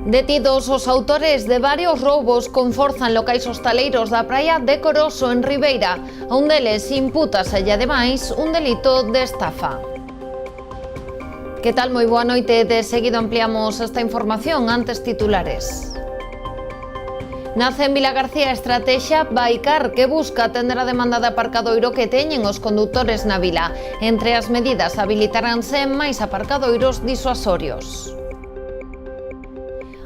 Detidos os autores de varios roubos con forza en locais hostaleiros da praia de Coroso, en Ribeira. A un deles impútaselle ademais un delito de estafa. Que tal? Moi boa noite. De seguido ampliamos esta información. Antes, titulares. Nace en Vilagarcía a estrategia Baicar, que busca atender a demanda de aparcadoiro que teñen os condutores na vila. Entre as medidas habilitaránse máis aparcadoiros disuasorios.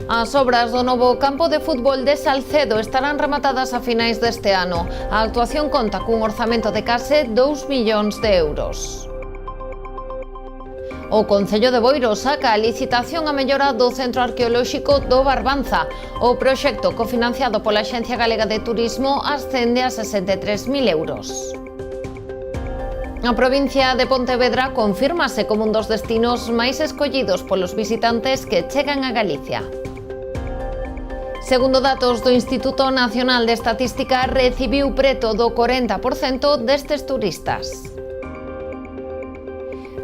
As obras do novo campo de fútbol de Salcedo estarán rematadas a finais deste ano. A actuación conta cun orzamento de case 2 millóns de euros. O Concello de Boiro saca a licitación a mellora do Centro Arqueolóxico do Barbanza. O proxecto, cofinanciado pola Axencia Galega de Turismo, ascende a 63.000 euros. A provincia de Pontevedra confírmase como un dos destinos máis escollidos polos visitantes que chegan a Galicia. Segundo datos do Instituto Nacional de Estatística, recibiu preto do 40% destes turistas.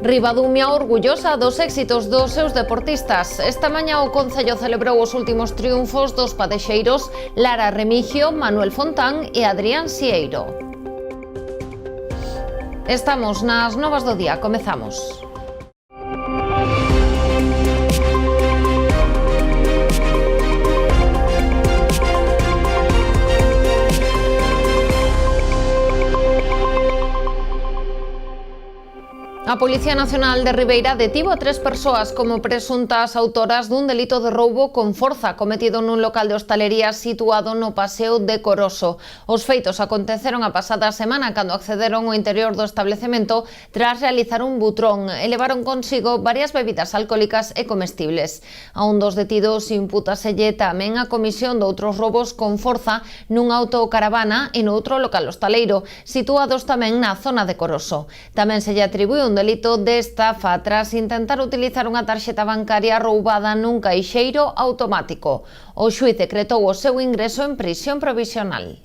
Ribadumia orgullosa dos éxitos dos seus deportistas. Esta mañá o Concello celebrou os últimos triunfos dos padexeiros Lara Remigio, Manuel Fontán e Adrián Sieiro. Estamos nas novas do día, comezamos. A Policía Nacional de Ribeira detivo a 3 persoas como presuntas autoras dun delito de roubo con forza cometido nun local de hostalería situado no Paseo de Coroso. Os feitos aconteceron a pasada semana cando accederon ao interior do establecemento tras realizar un butrón e levaron consigo varias bebidas alcohólicas e comestibles. A un dos detidos impútaselle tamén a comisión de outros roubos con forza nunha autocaravana e noutro local hostaleiro, situados tamén na zona de Coroso. Tamén se lle atribui un delito de estafa tras intentar utilizar unha tarxeta bancaria roubada nun caixeiro automático. O xuíz decretou o seu ingreso en prisión provisional.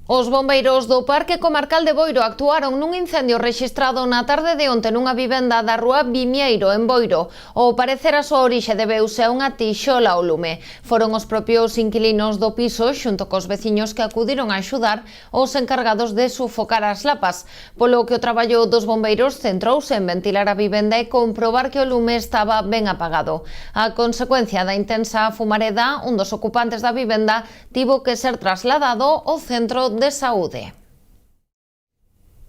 Os bombeiros do Parque Comarcal de Boiro actuaron nun incendio rexistrado na tarde de onte nunha vivenda da rúa Vimieiro, en Boiro. Ao parecer, a súa orixe debeuse a unha tixola ao lume. Foron os propios inquilinos do piso, xunto cos veciños, que acudiron a axudar os encargados de sufocar as lapas, polo que o traballo dos bombeiros centrouse en ventilar a vivenda e comprobar que o lume estaba ben apagado. A consecuencia da intensa fumareda, un dos ocupantes da vivenda tivo que ser trasladado ao centro de saúde.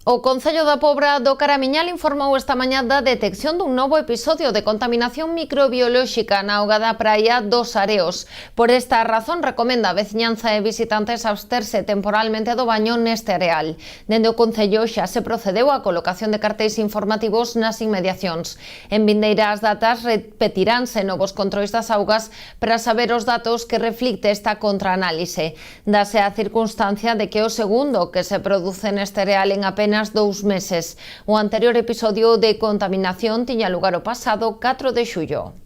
O Concello da Pobra do Caramiñal informou esta mañá da detección dun novo episodio de contaminación microbiolóxica na auga da praia dos Areos. Por esta razón, recomenda a veciñanza e visitantes absterse temporalmente do baño neste areal. Dende o Concello xa se procedeu á colocación de cartéis informativos nas inmediacións. En vindeiras datas repetiránse novos controis das augas para saber os datos que reflicte esta contraanálise. Dase a circunstancia de que o segundo que se produce neste areal en apenas 2 meses. O anterior episodio de contaminación tiña lugar o pasado 4 de xullo.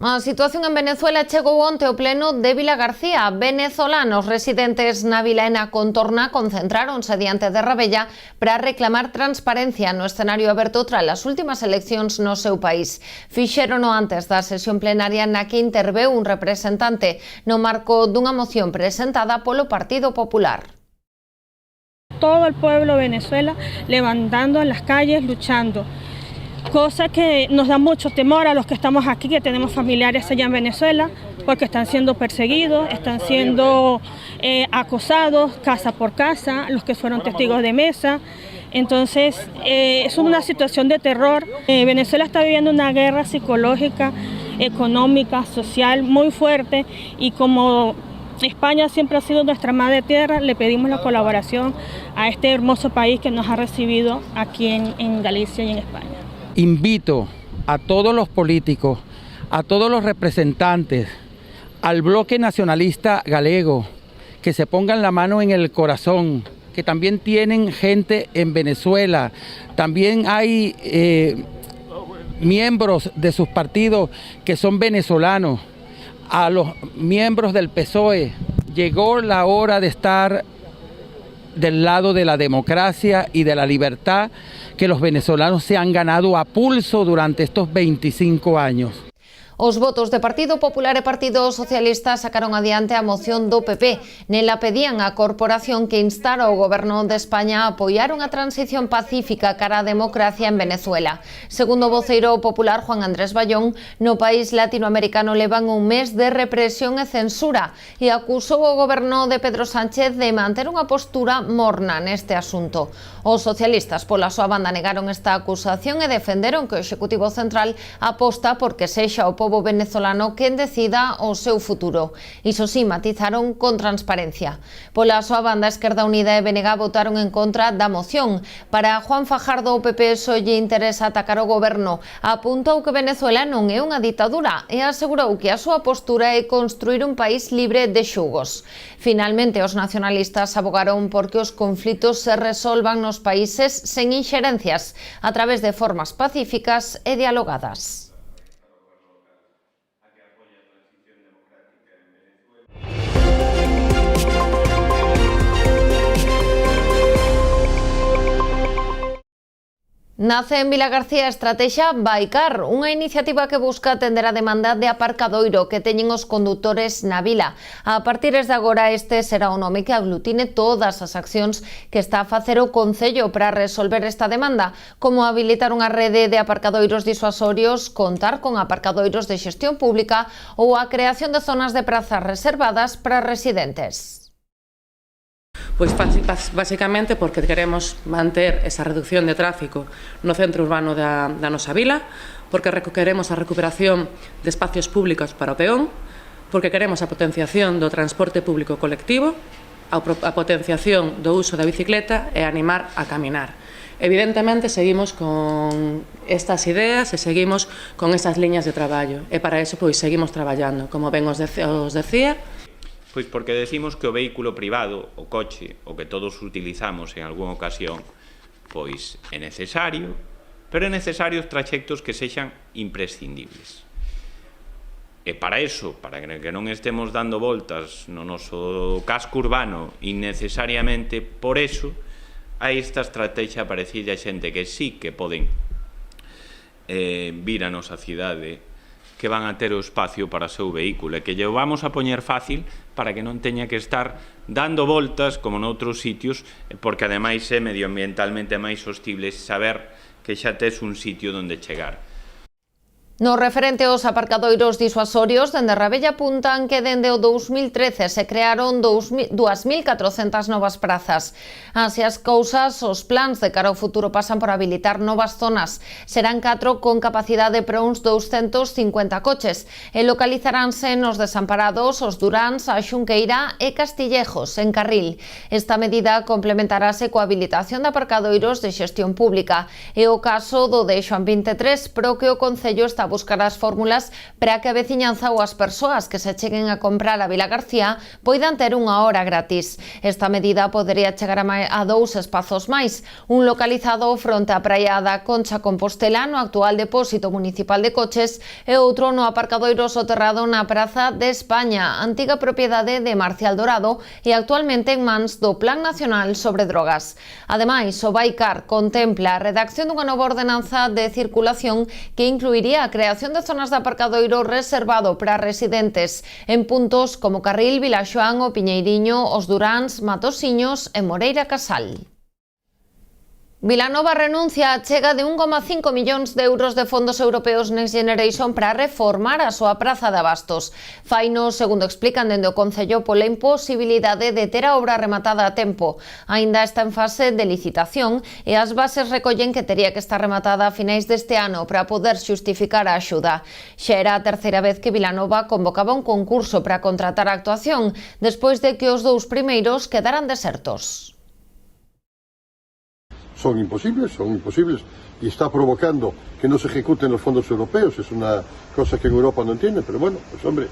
A situación en Venezuela chegou onte ao pleno de Vilagarcía. Venezolanos residentes na vila e na contorna concentráronse diante de Rabella para reclamar transparencia no escenario aberto tras as últimas eleccións no seu país. Fixérono antes da sesión plenaria na que interveu un representante no marco dunha moción presentada polo Partido Popular. Todo el pueblo de Venezuela levantando en las calles, luchando. Cosa que nos da mucho temor a los que estamos aquí, que tenemos familiares allá en Venezuela, porque están siendo perseguidos, están siendo acosados casa por casa, los que fueron testigos de mesa. Entonces es una situación de terror. Venezuela está viviendo una guerra psicológica, económica, social muy fuerte, y como España siempre ha sido nuestra madre tierra, le pedimos la colaboración a este hermoso país que nos ha recibido aquí en Galicia y en España. Invito a todos los políticos, a todos los representantes, al bloque nacionalista galego, que se pongan la mano en el corazón, que también tienen gente en Venezuela, también hay miembros de sus partidos que son venezolanos. A los miembros del PSOE, llegó la hora de estar del lado de la democracia y de la libertad que los venezolanos se han ganado a pulso durante estos 25 años. Os votos de Partido Popular e Partido Socialista sacaron adiante a moción do PP. Nela pedían á corporación que instara o Goberno de España a apoiar unha transición pacífica cara á democracia en Venezuela. Segundo o voceiro popular Juan Andrés Bayón, no país latinoamericano levan un mes de represión e censura e acusou o Goberno de Pedro Sánchez de manter unha postura morna neste asunto. Os socialistas, pola súa banda, negaron esta acusación e defenderon que o Executivo Central aposta porque sexa o pobo venezolano quen decida o seu futuro. Iso sí, matizaron con transparencia. Pola súa banda, Esquerda Unida e BNG votaron en contra da moción. Para Juan Fajardo, o PP só lle interesa atacar o goberno. Apuntou que Venezuela non é unha ditadura e asegurou que a súa postura é construir un país libre de xugos. Finalmente, os nacionalistas abogaron porque os conflitos se resolvan nos países sen inxerencias, a través de formas pacíficas e dialogadas. Nace en Vilagarcía a estrategia Baicar, unha iniciativa que busca atender a demanda de aparcadoiro que teñen os condutores na vila. A partir de agora este será o nome que aglutine todas as accións que está a facer o Concello para resolver esta demanda, como habilitar unha rede de aparcadoiros disuasorios, contar con aparcadoiros de xestión pública ou a creación de zonas de prazas reservadas para residentes. Pois basicamente porque queremos manter esa reducción de tráfico no centro urbano da nosa vila, porque queremos a recuperación de espacios públicos para o peón, porque queremos a potenciación do transporte público colectivo, a potenciación do uso da bicicleta e animar a caminar. Evidentemente seguimos con estas ideas e seguimos con estas liñas de traballo e para eso pois seguimos traballando, como ben os decía. Pois porque decimos que o vehículo privado, o coche, o que todos utilizamos en algunha ocasión, pois é necesario, pero é necesario os traxectos que sexan imprescindibles. E para eso, para que non estemos dando voltas no noso casco urbano innecesariamente, por eso hai esta estrategia parecida a xente que sí que poden vir a nosa cidade, que van a ter o espacio para o seu vehículo e que lle vamos a poñer fácil para que non teña que estar dando voltas como noutros sitios, porque ademais é medioambientalmente máis sostible saber que xa tes un sitio onde chegar. No referente aos aparcadoiros disuasorios, dende Rabella apuntan que dende o 2013 se crearon 2.400 novas prazas. Así as cousas, os plans de cara ao futuro pasan por habilitar novas zonas. Serán 4 con capacidade para uns 250 coches e localizaránse nos desamparados, os Duráns, a Xunqueira e Castillejos, en Carril. Esta medida complementarase coa habilitación de aparcadoiros de xestión pública. É o caso do de Xoán 23, pro que o Concello está buscar as fórmulas para que a veciñanza ou as persoas que se cheguen a comprar a Vilagarcía poidan ter unha hora gratis. Esta medida podería chegar a 2 espazos máis, un localizado fronte á praia da Concha Compostela no actual depósito municipal de coches e outro no aparcadoiro soterrado na Praza de España, antiga propiedade de Marcial Dorado e actualmente en mans do Plan Nacional sobre Drogas. Ademais, o Baicar contempla a redacción dunha nova ordenanza de circulación que incluiría a creación de zonas de aparcadoiro reservado para residentes en puntos como Carril, Vilaxoán, o Piñeiriño, os Duráns, Matosiños e Moreira Casal. Vilanova renuncia á chega de 1,5 millóns de euros de fondos europeos Next Generation para reformar a súa praza de abastos. Faino, segundo explican dende o Concello, pola imposibilidade de ter a obra rematada a tempo. Aínda está en fase de licitación e as bases recollen que tería que estar rematada a finais deste ano para poder xustificar a axuda. Xa era a terceira vez que Vilanova convocaba un concurso para contratar a actuación, despois de que os 2 primeiros quedaran desertos. Son imposibles y está provocando que no se ejecuten los fondos europeos. Es una cosa que en Europa no entienden, pero bueno, pues hombre,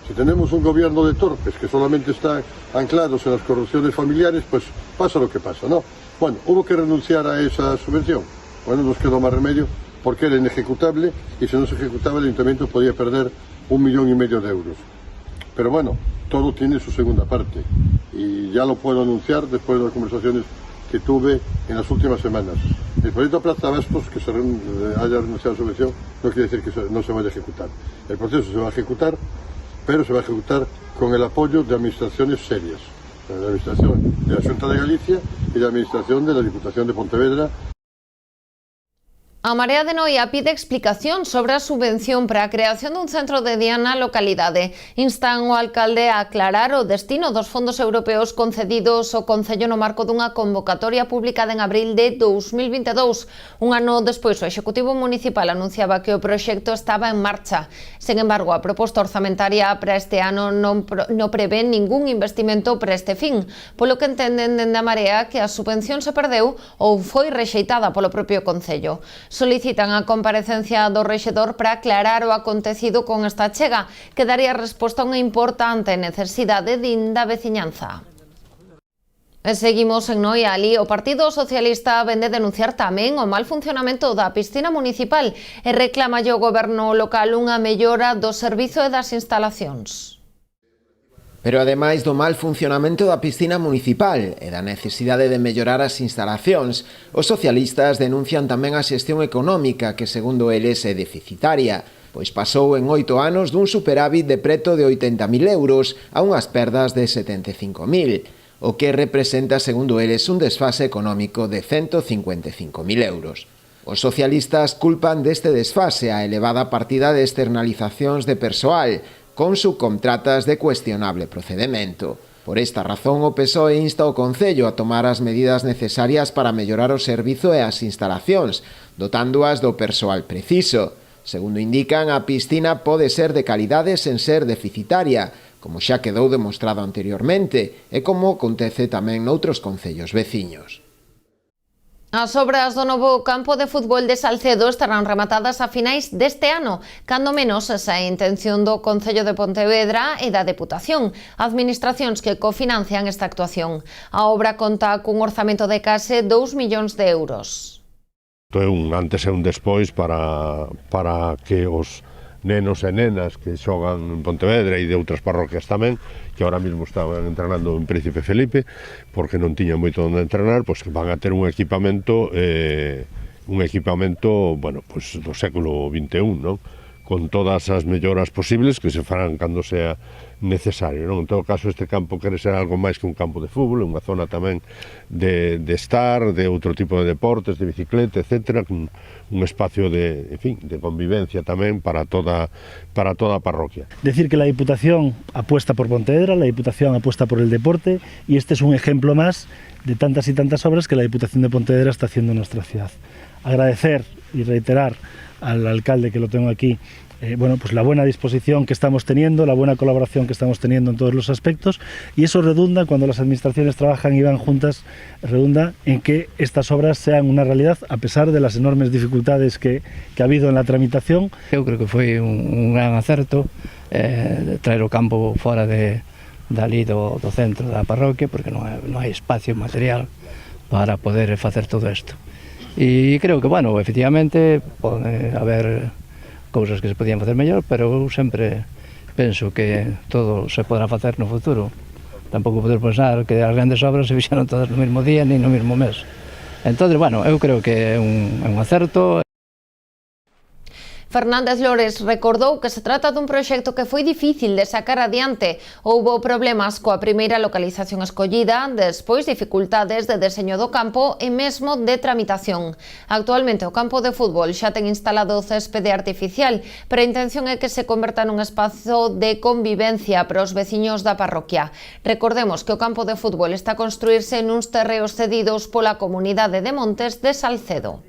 si tenemos un gobierno de torpes que solamente están anclados en las corrupciones familiares, pues pasa lo que pasa, ¿no? Bueno, hubo que renunciar a esa subvención. Bueno, nos quedó más remedio porque era inejecutable y si no se ejecutaba el ayuntamiento podía perder 1,5 millones de euros. Pero bueno, todo tiene su segunda parte y ya lo puedo anunciar después de las conversaciones que que tuve en las últimas semanas. El proyecto Plaza Bastos, que haya renunciado a subvención, no quiere decir que no se vaya a ejecutar. El proceso se va a ejecutar, pero se va a ejecutar con el apoyo de administraciones serias, de la administración de la Xunta de Galicia y de la administración de la Diputación de Pontevedra. A Marea de Noia pide explicación sobre a subvención para a creación dun centro de día na localidade. Instan o alcalde a aclarar o destino dos fondos europeos concedidos ao Concello no marco dunha convocatoria publicada en abril de 2022. Un ano despois, o Executivo Municipal anunciaba que o proxecto estaba en marcha. Sen embargo, a proposta orzamentaria para este ano non prevé ningún investimento para este fin, polo que entenden dende a Marea que a subvención se perdeu ou foi rexeitada polo propio Concello. Solicitan a comparecencia do rexedor para aclarar o acontecido con esta achega, que daría resposta a unha importante necesidade da veciñanza. E seguimos en Noia. Ali, o Partido Socialista vende denunciar tamén o mal funcionamento da piscina municipal e reclamalle ao goberno local unha mellora do servizo e das instalacións. Pero ademais do mal funcionamento da piscina municipal e da necesidade de mellorar as instalacións, os socialistas denuncian tamén a xestión económica que, segundo eles, é deficitaria, pois pasou en 8 anos dun superávit de preto de 80.000 euros a unhas perdas de 75.000, o que representa, segundo eles, un desfase económico de 155.000 euros. Os socialistas culpan deste desfase a elevada partida de externalizacións de persoal, con subcontratas de cuestionable procedemento. Por esta razón, o PSOE insta ao Concello a tomar as medidas necesarias para mellorar o servizo e as instalacións, dotándoas do persoal preciso. Segundo indican, a piscina pode ser de calidade sen ser deficitaria, como xa quedou demostrado anteriormente, e como acontece tamén noutros concellos veciños. As obras do novo campo de fútbol de Salcedo estarán rematadas a finais deste ano, cando menos esa é a intención do Concello de Pontevedra e da Deputación, administracións que cofinancian esta actuación. A obra conta cun orzamento de case 2 millóns de euros. Isto é un antes e un despois para que os nenos e nenas que xogan en Pontevedra e de outras parroquias tamén, que ahora mesmo estaban entrenando en Príncipe Felipe, porque non tiñan moito onde entrenar, pois que van a ter un equipamento bueno, pois do século XXI, non? Con todas as melloras posibles que se farán cando sea necesario, non? En todo caso, este campo quere ser algo máis que un campo de fútbol, unha zona tamén de estar, de outro tipo de deportes, de bicicleta, etcétera, un espacio de, en fin, de convivencia tamén para toda a parroquia. Decir que la Diputación apuesta por Pontevedra, la Diputación apuesta por el deporte, y este es un ejemplo más de tantas y tantas obras que la Diputación de Pontevedra está haciendo en nuestra ciudad. Agradecer y reiterar al alcalde, que lo tengo aquí, bueno, pues la buena disposición que estamos teniendo, la buena colaboración que estamos teniendo en todos los aspectos, y eso redunda, cuando las administraciones trabajan y van juntas, redunda en que estas obras sean una realidad, a pesar de las enormes dificultades que ha habido en la tramitación. Eu creo que foi un gran acerto traer o campo fora dali do centro da parroquia, porque non hai espacio material para poder facer todo isto. E creo que, bueno, efectivamente pode haber cousas que se podían facer mellor, pero eu sempre penso que todo se podrá facer no futuro. Tampouco poder pensar que as grandes obras se fixeron todas no mesmo día ni no mesmo mes. Entón, bueno, eu creo que é un acerto. Fernández Lores recordou que se trata dun proxecto que foi difícil de sacar adiante. Houbo problemas coa primeira localización escollida, despois dificultades de deseño do campo e mesmo de tramitación. Actualmente o campo de fútbol xa ten instalado céspede artificial, pero a intención é que se converta nun espazo de convivencia para os veciños da parroquia. Recordemos que o campo de fútbol está a construirse nuns terreos cedidos pola comunidade de Montes de Salcedo.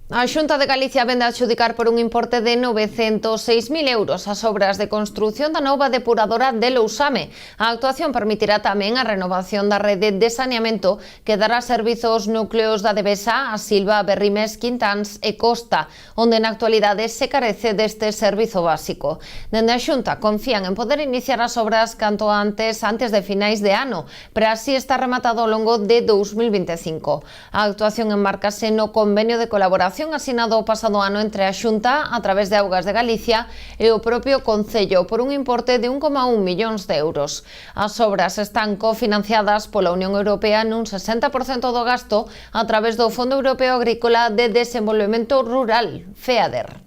A Xunta de Galicia vende a adxudicar por un importe de 906.000 euros as obras de construción da nova depuradora de Lousame. A actuación permitirá tamén a renovación da rede de saneamento que dará servizo aos núcleos da Devesa, a Silva, Berrimes, Quintáns e Costa, onde na actualidade se carece deste servizo básico. Dende a Xunta confían en poder iniciar as obras canto antes de finais de ano, para así estar rematado ao longo de 2025. A actuación enmárcase no convenio de colaboración licitación asinado o pasado ano entre a Xunta, a través de Augas de Galicia, e o propio Concello, por un importe de 1,1 millóns de euros. As obras están cofinanciadas pola Unión Europea nun 60% do gasto a través do Fondo Europeo Agrícola de Desenvolvemento Rural, FEADER.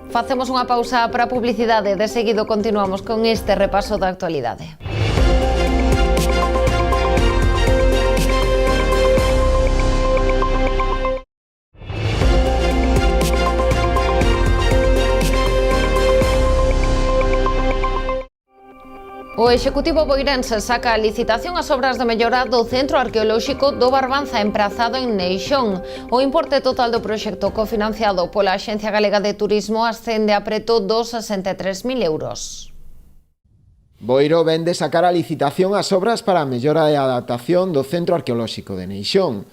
Facemos unha pausa para a publicidade, de seguido continuamos con este repaso da actualidade. O Executivo boirense saca a licitación as obras de mellora do Centro Arqueolóxico do Barbanza, emprazado en Neixón. O importe total do proxecto, cofinanciado pola Axencia Galega de Turismo, ascende a preto dos 63.000 euros. Boiro vén de sacar a licitación as obras para a mellora e adaptación do Centro Arqueolóxico de Neixón.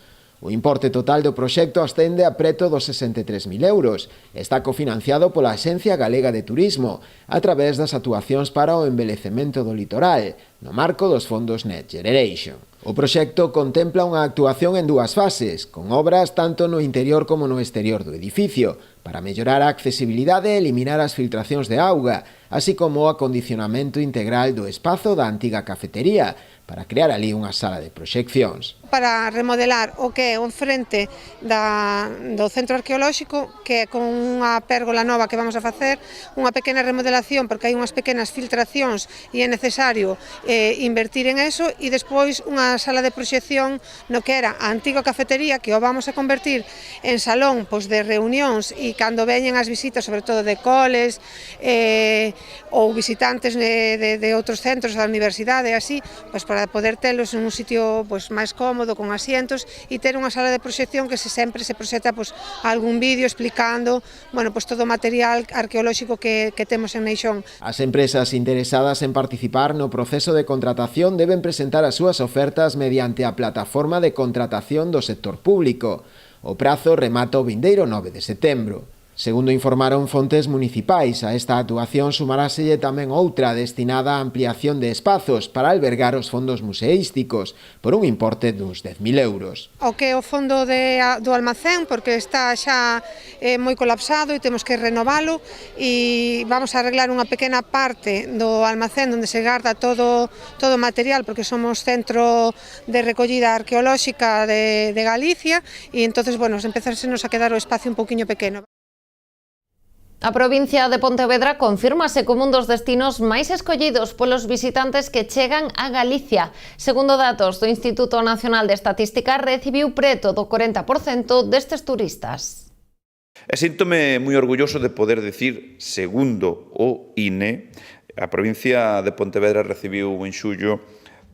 O importe total do proxecto ascende a preto dos 63.000 euros. Está cofinanciado pola Axencia Galega de Turismo a través das actuacións para o embelecemento do litoral, no marco dos fondos Next Generation. O proxecto contempla unha actuación en dúas fases, con obras tanto no interior como no exterior do edificio, para mellorar a accesibilidade e eliminar as filtracións de auga, así como o acondicionamento integral do espazo da antiga cafetería, para crear ali unha sala de proxeccións. Para remodelar o que é o frente do Centro Arqueolóxico, que é con unha pérgola nova que vamos a facer, unha pequena remodelación porque hai unhas pequenas filtracións e é necesario invertir en eso, e despois unha sala de proxección no que era a antiga cafetería, que o vamos a convertir en salón de reunións, e cando veñen as visitas, sobre todo de coles ou visitantes de outros centros da universidade, así, para poder telos en un sitio máis cómodo, con asientos, e ter unha sala de proxección que sempre se proxecta algún vídeo explicando todo o material arqueolóxico que temos en Neixón. As empresas interesadas en participar no proceso de contratación deben presentar as súas ofertas mediante a plataforma de contratación do sector público. O prazo remata o vindeiro 9 de setembro. Segundo informaron fontes municipais, a esta actuación sumaráselle tamén outra destinada á ampliación de espazos para albergar os fondos museísticos por un importe duns 10.000 euros. O que é o fondo do almacén, porque está xa moi colapsado e temos que renovalo, e vamos a arreglar unha pequena parte do almacén onde se garda todo o material, porque somos centro de recollida arqueolóxica de Galicia, e entonces, empezársenos a quedar o espacio un pouquiño pequeno. A provincia de Pontevedra confírmase como un dos destinos máis escollidos polos visitantes que chegan a Galicia. Segundo datos do Instituto Nacional de Estatística, recibiu preto do 40% destes turistas. E síntome moi orgulloso de poder decir, segundo o INE, a provincia de Pontevedra recibiu en xullo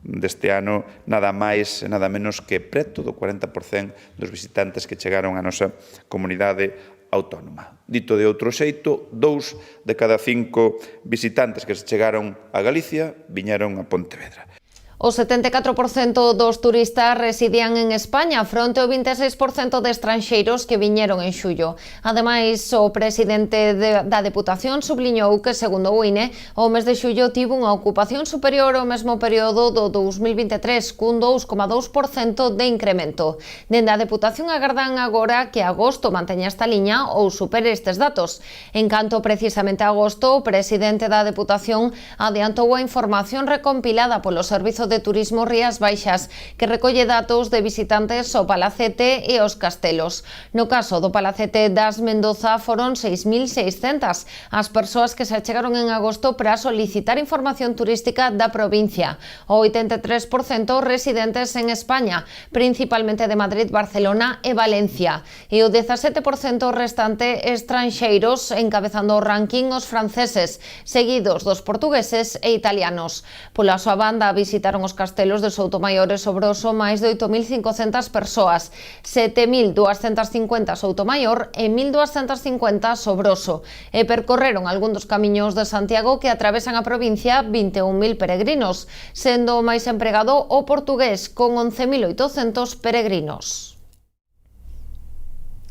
deste ano nada máis e nada menos que preto do 40% dos visitantes que chegaron á nosa comunidade autónoma. Dito de outro xeito, 2 de cada 5 visitantes que se chegaron a Galicia viñeron a Pontevedra. O 74% dos turistas residían en España, fronte ao 26% de estranxeiros que viñeron en xullo. Ademais, o presidente da Deputación subliñou que, segundo o INE, o mes de xullo tivo unha ocupación superior ao mesmo período do 2023, cun 2,2% de incremento. Dende a Deputación agardan agora que agosto manteña esta liña ou supere estes datos. En canto precisamente a agosto, o presidente da Deputación adiantou a información recompilada polo Servizo de Turismo Rías Baixas, que recolle datos de visitantes ao Palacete e aos castelos. No caso do Palacete das Mendoza foron 6.600 as persoas que se achegaron en agosto para solicitar información turística da provincia. O 83% residentes en España, principalmente de Madrid, Barcelona e Valencia. E o 17% restante estranxeiros, encabezando o ranking os franceses, seguidos dos portugueses e italianos. Pola súa banda visitaron os castelos de Soutomaior e Sobroso máis de 8.500 persoas, 7.250 Soutomaior e 1.250 Sobroso, e percorreron algún dos camiños de Santiago que atravesan a provincia 21.000 peregrinos, sendo o máis empregado o portugués, con 11.800 peregrinos.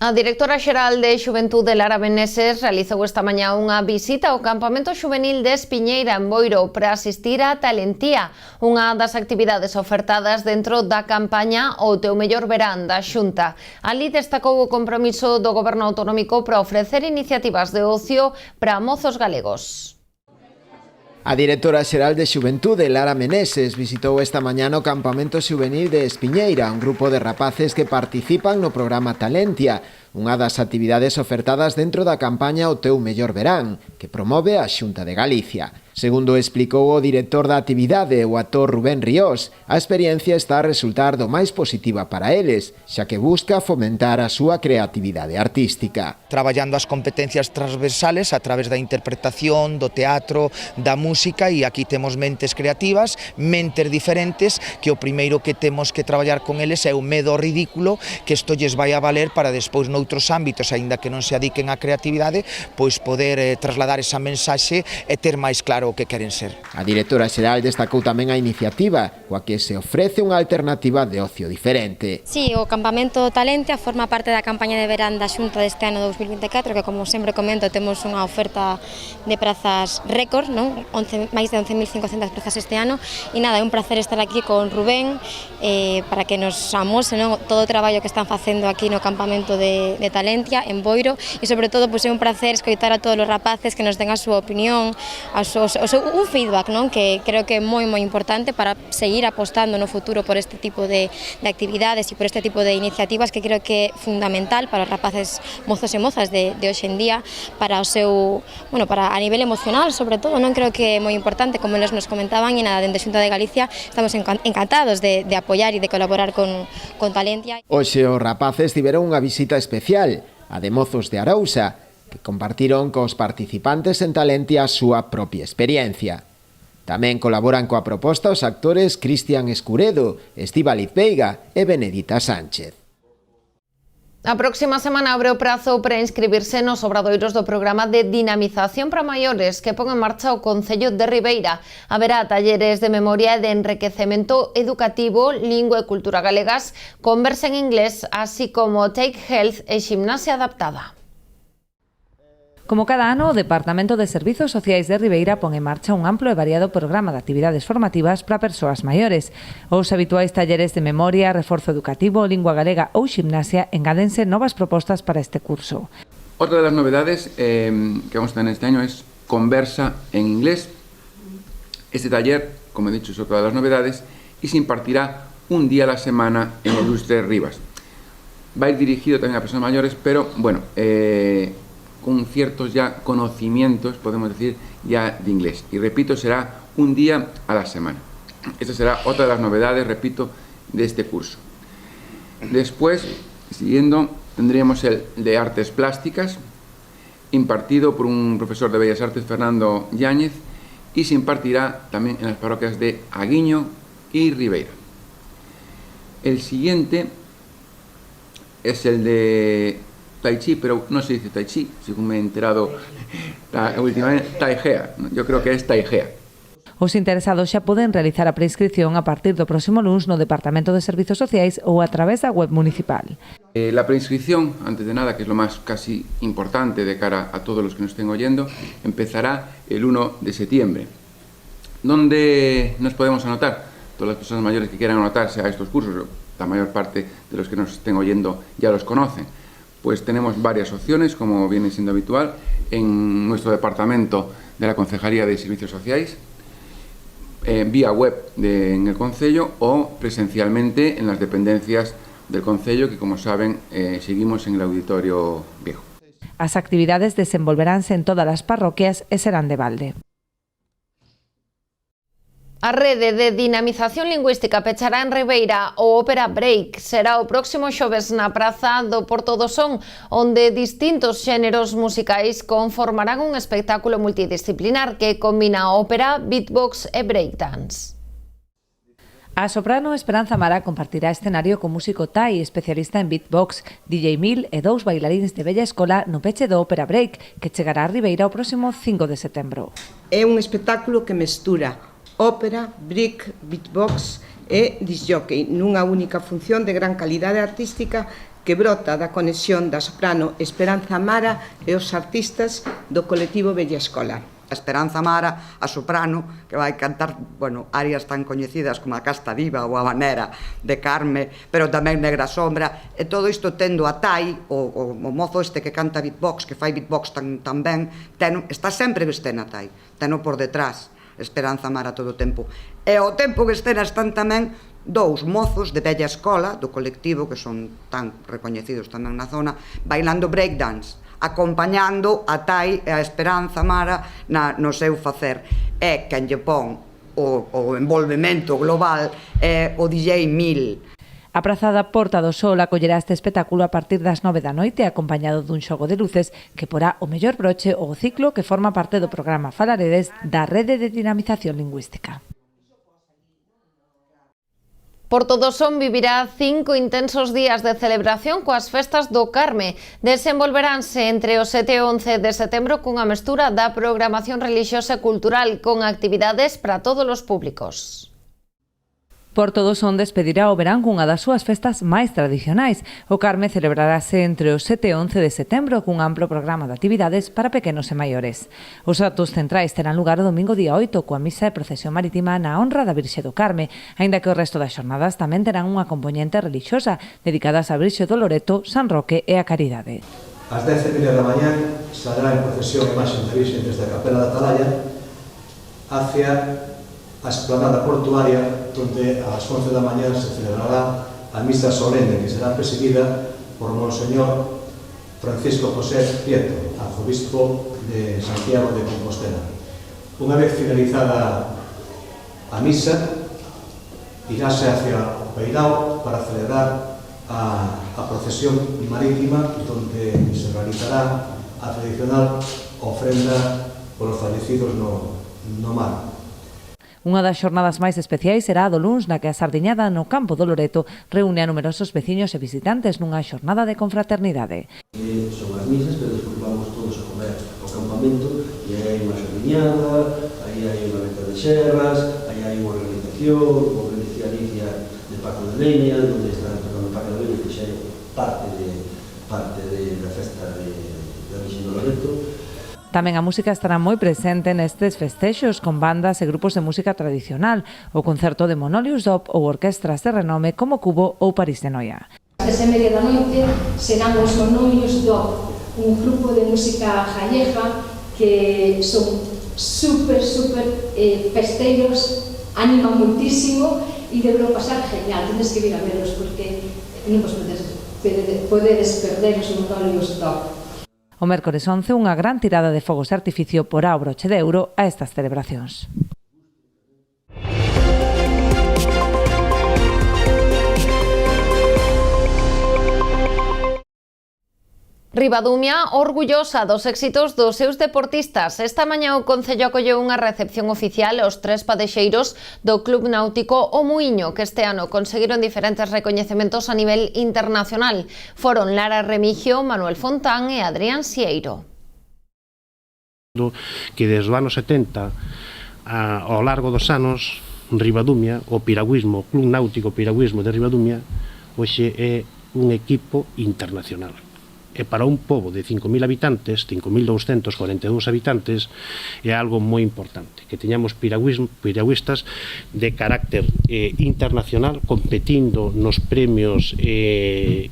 A directora xeral de Xuventude, Lara Meneses, realizou esta mañá unha visita ao campamento xuvenil de Espiñeira en Boiro para asistir á Talentía, unha das actividades ofertadas dentro da campaña O teu mellor verán da Xunta. Ali destacou o compromiso do Goberno autonómico para ofrecer iniciativas de ocio para mozos galegos. A directora xeral de Xuventude, Lara Meneses, visitou esta mañá no campamento xuvenil de Espiñeira, un grupo de rapaces que participan no programa Talentia, unha das actividades ofertadas dentro da campaña O teu mellor verán, que promove a Xunta de Galicia. Segundo explicou o director da actividade, o actor Rubén Ríos, a experiencia está a resultar do máis positiva para eles, xa que busca fomentar a súa creatividade artística. Traballando as competencias transversales a través da interpretación, do teatro, da música, e aquí temos mentes creativas, mentes diferentes, que o primeiro que temos que traballar con eles é o medo ao ridículo, que isto lles vai a valer para despois noutros ámbitos, aínda que non se adiquen á creatividade, pois poder trasladar esa mensaxe e ter máis claro o que queren ser. A directora xeral destacou tamén a iniciativa, coa que se ofrece unha alternativa de ocio diferente. Sí, o campamento Talentia forma parte da campaña de verán da Xunta deste ano 2024, que como sempre comento temos unha oferta de prazas récord, non? Máis de 11.500 prazas este ano, e nada, é un placer estar aquí con Rubén para que nos amose, non? Todo o traballo que están facendo aquí no campamento de Talentia en Boiro, e sobre todo pois, é un placer escoitar a todos os rapaces que nos den a súa opinión, un feedback, non? Que creo que é moi importante para seguir apostando no futuro por este tipo de actividades e por este tipo de iniciativas, que creo que é fundamental para os rapaces mozos e mozas de hoxe en día, para o seu, bueno, para a nivel emocional, sobre todo, non? Creo que é moi importante, como eles nos comentaban, e nada, dende a Xunta de Galicia estamos encantados de apoiar e de colaborar con Talentia. Hoxe os rapaces tiveron unha visita especial, a de mozos de Arousa, que compartiron cos participantes en Talentia a súa propia experiencia. Tamén colaboran coa proposta os actores Cristian Escuredo, Estíbaliz Veiga e Benedita Sánchez. A próxima semana abre o prazo para inscribirse nos obradoiros do programa de dinamización para maiores que pon en marcha o Concello de Ribeira. Haberá talleres de memoria e de enriquecemento educativo, lingua e cultura galegas, conversa en inglés, así como Take Health e ximnasia adaptada. Como cada ano, o Departamento de Servizos Sociais de Ribeira pon en marcha un amplo e variado programa de actividades formativas para persoas maiores. Os habituais talleres de memoria, reforzo educativo, lingua galega ou ximnasia engádense novas propostas para este curso. Otra de las novedades que vamos a tener este año es conversa en inglés. Este taller, como he dicho, es otra de las novedades y se impartirá un día a la semana en el Ilustre Rivas. Va a ir dirigido también a personas mayores, pero bueno, con ciertos ya conocimientos, podemos decir, ya de inglés. Y repito, será un día a la semana. Esta será otra de las novedades, repito, de este curso. Después, siguiendo, tendríamos el de Artes Plásticas, impartido por un profesor de Bellas Artes, Fernando Yáñez, y se impartirá también en las parroquias de Aguiño y Ribeira. El siguiente es el de Tai Chi, pero no se dice Tai Chi, según me he enterado últimamente, Taigea. Yo creo que es Taigea. Os interesados xa poden realizar a preinscripción a partir do próximo luns no Departamento de Servizos Sociais ou a través da web municipal. La preinscripción, antes de nada, que es lo más casi importante de cara a todos los que nos estén oyendo, empezará el 1 de septiembre. ¿Dónde nos podemos anotar? Todas las personas mayores que quieran anotarse a estos cursos, la mayor parte de los que nos estén oyendo ya los conocen. Pues tenemos varias opciones, como viene siendo habitual, en nuestro departamento de la Concejalía de Servicios Sociais, vía web en el Concello o presencialmente en las dependencias del Concello, que como saben seguimos en el Auditorio Viejo. As actividades desenvolveránse en todas as parroquias e serán de balde. A rede de dinamización lingüística pechará en Ribeira o Ópera Break. Será o próximo xoves na praza do Porto do Son, onde distintos xéneros musicais conformarán un espectáculo multidisciplinar que combina ópera, beatbox e breakdance. A soprano Esperanza Mara compartirá escenario co músico Tai, especialista en beatbox, DJ Mil e 2 bailaríns de bella escola no peche do Ópera Break, que chegará a Ribeira o próximo 5 de setembro. É un espectáculo que mestura ópera, break, beatbox e disc jockey nunha única función de gran calidade artística que brota da conexión da soprano Esperanza Mara e os artistas do colectivo Bella Escola. A Esperanza Mara, a soprano, que vai cantar, bueno, áreas tan coñecidas como a Casta Diva ou a Habanera de Carme, pero tamén Negra Sombra, e todo isto tendo a Tai, o mozo este que canta beatbox, que fai beatbox tan ben, está sempre vestena Tai, teno por detrás, Esperanza Mara todo o tempo. E ao tempo que estena están tamén dous mozos de Bella Escola, do colectivo, que son tan recoñecidos tamén na zona, bailando breakdance, acompañando a Tai e a Esperanza Mara no seu facer. E quen lle pon o envolvemento global é o DJ Mil. A Praza da Porta do Sol acollerá este espectáculo a partir das 9 da noite, acompañado dun xogo de luces que porá o mellor broche ao ciclo que forma parte do programa Falaredes da Rede de Dinamización Lingüística. Porto do Son vivirá 5 intensos días de celebración coas festas do Carme. Desenvolveránse entre o 7 e 11 de setembro cunha mestura da programación relixiosa e cultural con actividades para todos os públicos. Porto do Son despedirá o verán cunha das súas festas máis tradicionais. O Carme celebrarase entre o 7 e 11 de setembro cun amplo programa de actividades para pequenos e maiores. Os actos centrais terán lugar o domingo día 8 coa misa e procesión marítima na honra da Virxe do Carme, aínda que o resto das xornadas tamén terán unha componente relixiosa dedicadas á Virxe do Loreto, San Roque e a Caridade. Ás 10:30 da mañá saldrá en procesión a imaxe da Virxe desde a Capela da Atalaya hacia a esplanada portuaria, onde ás 11 da mañá se celebrará a misa solene, que será presidida por Monseñor Francisco José Prieto, arzobispo de Santiago de Compostela. Unha vez finalizada a misa, iráse hacia o Peirao para celebrar a procesión marítima, onde se realizará a tradicional ofrenda polos fallecidos no mar. Unha das xornadas máis especiais será a do luns, na que a sardiñada no campo do Loreto reúne a numerosos veciños e visitantes nunha xornada de confraternidade. Son as misas, pero despois vamos todos a comer ao campamento e aí hai unha sardiñada, aí hai unha venta de xerras, aí hai unha organización, como que decía Alicia, de Paco de Leña, onde están tocando Paco de Leña, que xa é parte da festa da Virxe do Loreto. Tamén a música estará moi presente nestes festexos con bandas e grupos de música tradicional, o concerto de Monolius Dop ou orquestras de renome como Cubo ou París de Noia. Ás 10:30 da noite serán os Monolius Dop, un grupo de música gallega que son super festeiros, animan muitísimo e debelo pasar genial. Tienes que vir a verlos porque non vos podedes perder os Monolius Dop. O mércores 11, unha gran tirada de fogos de artificio porá o broche de ouro a estas celebracións. Ribadumia orgullosa dos éxitos dos seus deportistas. Esta mañá o Concello acolleu unha recepción oficial aos 3 padexeiros do Club Náutico O Muiño, que este ano conseguiron diferentes recoñecementos a nivel internacional. Foron Lara Remigio, Manuel Fontán e Adrián Sieiro. Que desde os anos 70 ao largo dos anos, Ribadumia, o piragüismo, o Club Náutico Piragüismo de Ribadumia, hoxe é un equipo internacional. E para un pobo de 5.000 habitantes, 5.242 habitantes, é algo moi importante, que teñamos piragüistas de carácter internacional competindo nos premios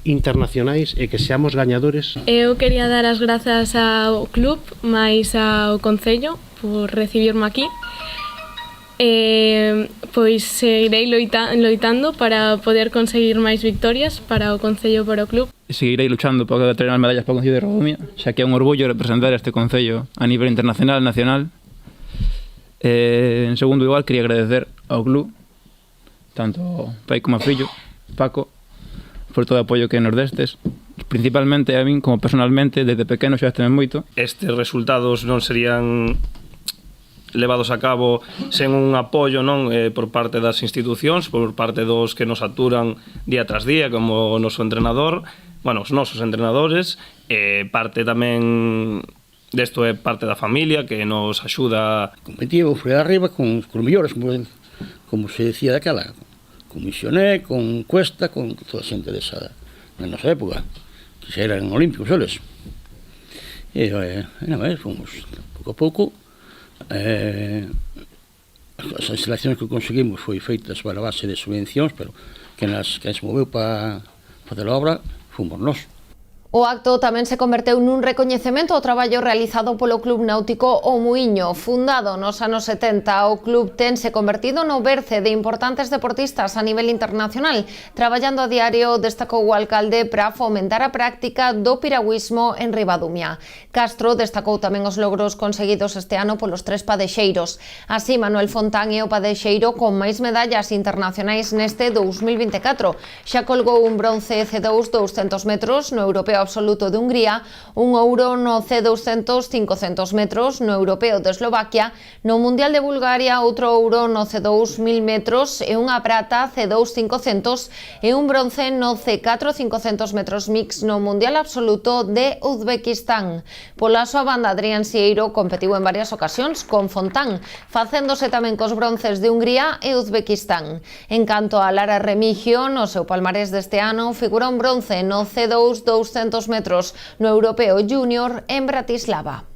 internacionais e que seamos gañadores. Eu quería dar as grazas ao club, máis ao Concello, por recibirme aquí. Pois seguirei loitando para poder conseguir máis victorias para o Concello e para o club. Seguirei luchando para traer as medallas para o Concello de Ribadumia, xa que é un orgullo representar este Concello a nivel internacional e nacional. En segundo igual, quería agradecer ao club, tanto pai como a fillo, Paco, por todo o apoio que nos destes, principalmente a min, como personalmente, desde pequeno xa esteme moito. Estes resultados non serían levados a cabo sen un apoio por parte das institucións, por parte dos que nos aturan día tras día, como o noso entrenador, os nosos entrenadores, parte tamén desto é parte da familia que nos axuda. Competíamos por arriba con os mellores, como se decía daquela, con Misioné, con Cuesta, con toda a xente desada. na nosa época, que xa eran olímpicos eles. E nada máis, fomos pouco a pouco. As instalacións que conseguimos foi feitas para a base de subvencións, pero quen se moveu para facer a obra fomos nós. O acto tamén se converteu nun recoñecemento ao traballo realizado polo Club Náutico O Muiño. Fundado nos anos 70, o club tense convertido no berce de importantes deportistas a nivel internacional. Traballando a diario, destacou o alcalde para fomentar a práctica do piragüismo en Ribadumia. Castro destacou tamén os logros conseguidos este ano polos 3 padexeiros. Así, Manuel Fontán é o padexeiro con máis medallas internacionais neste 2024. Xa colgou un bronce C2 200 metros no Europeo Absoluto de Hungría, un ouro no C200 500 metros no Europeo de Eslovaquia, no Mundial de Bulgaria outro ouro no C2 1000 metros e unha prata C2 500 e un bronce no C4 500 metros mix no Mundial Absoluto de Uzbekistán. Pola súa banda, Adrián Sieiro competiu en varias ocasións con Fontán, facéndose tamén cos bronces de Hungría e Uzbekistán. En canto a Lara Remigio, no seu palmarés deste ano figura un bronce no C2 200 metros no Europeo Júnior en Bratislava.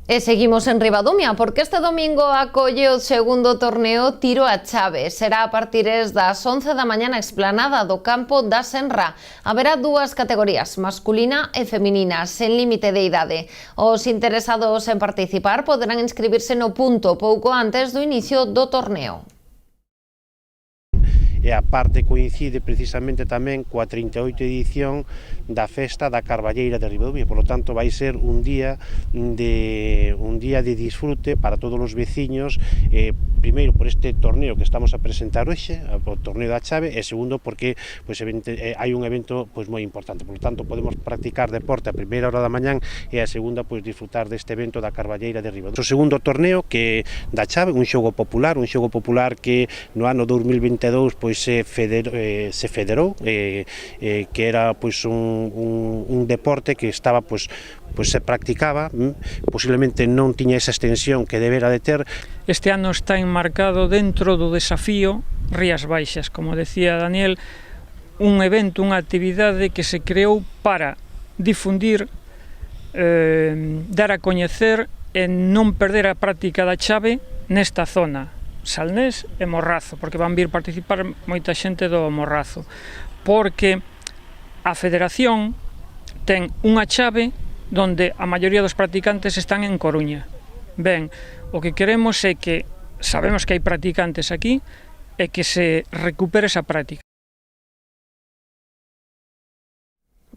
E seguimos en Ribadumia, porque este domingo acolle o segundo torneo Tiro a Chave. Será a partir das 11 da mañá na explanada do campo da Senra. Haberá dúas categorías, masculina e feminina, sen límite de idade. Os interesados en participar poderán inscribirse no punto pouco antes do inicio do torneo. E a parte coincide precisamente tamén coa 38 edición da festa da Carballeira de Ribadumia, por lo tanto vai ser un día de disfrute para todos os veciños, primeiro por este torneo que estamos a presentar hoxe, o torneo da chave, e segundo porque hai un evento moi importante, por lo tanto podemos practicar deporte a primeira hora da mañán e a segunda disfrutar deste evento da Carballeira de Ribadumia. O segundo torneo que da chave, un xogo popular que no ano 2022 se federou, que era un deporte que estaba se practicaba, posiblemente non tiña esa extensión que debera de ter. Este ano está enmarcado dentro do desafío Rías Baixas, como decía Daniel, un evento, unha actividade que se creou para difundir, dar a coñecer e non perder a práctica da chave nesta zona, Salnés e Morrazo, porque van vir participar moita xente do Morrazo, porque a federación ten unha chave donde a maioría dos practicantes están en Coruña. Ben, o que queremos é que, sabemos que hai practicantes aquí, e que se recupere esa práctica.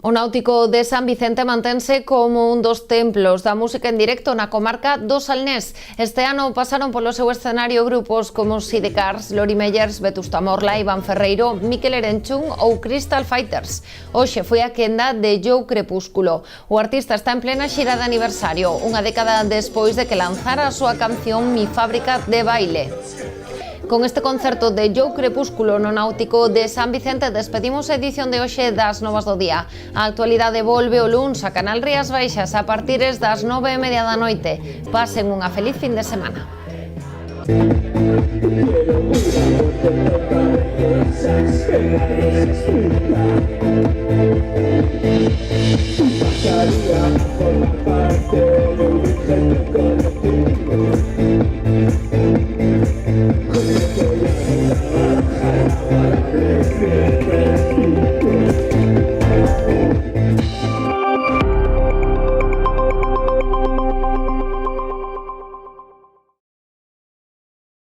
O Náutico de San Vicente mantense como un dos templos da música en directo na comarca do Salnés. Este ano pasaron polo seu escenario grupos como Sidecars, Lori Meyers, Vetusta Morla, Iván Ferreiro, Miquel Erenchun ou Crystal Fighters. Hoxe foi a quenda de Joe Crepúsculo. O artista está en plena xira de aniversario, unha década despois de que lanzara a súa canción Mi Fábrica de Baile. Con este concerto de Joe Crepúsculo no Náutico de San Vicente despedimos a edición de hoxe das Novas do Día. A actualidade volve o luns a Canal Rías Baixas a partir das 9:30 da noite. Pasen unha feliz fin de semana. Pasaría por la parte de un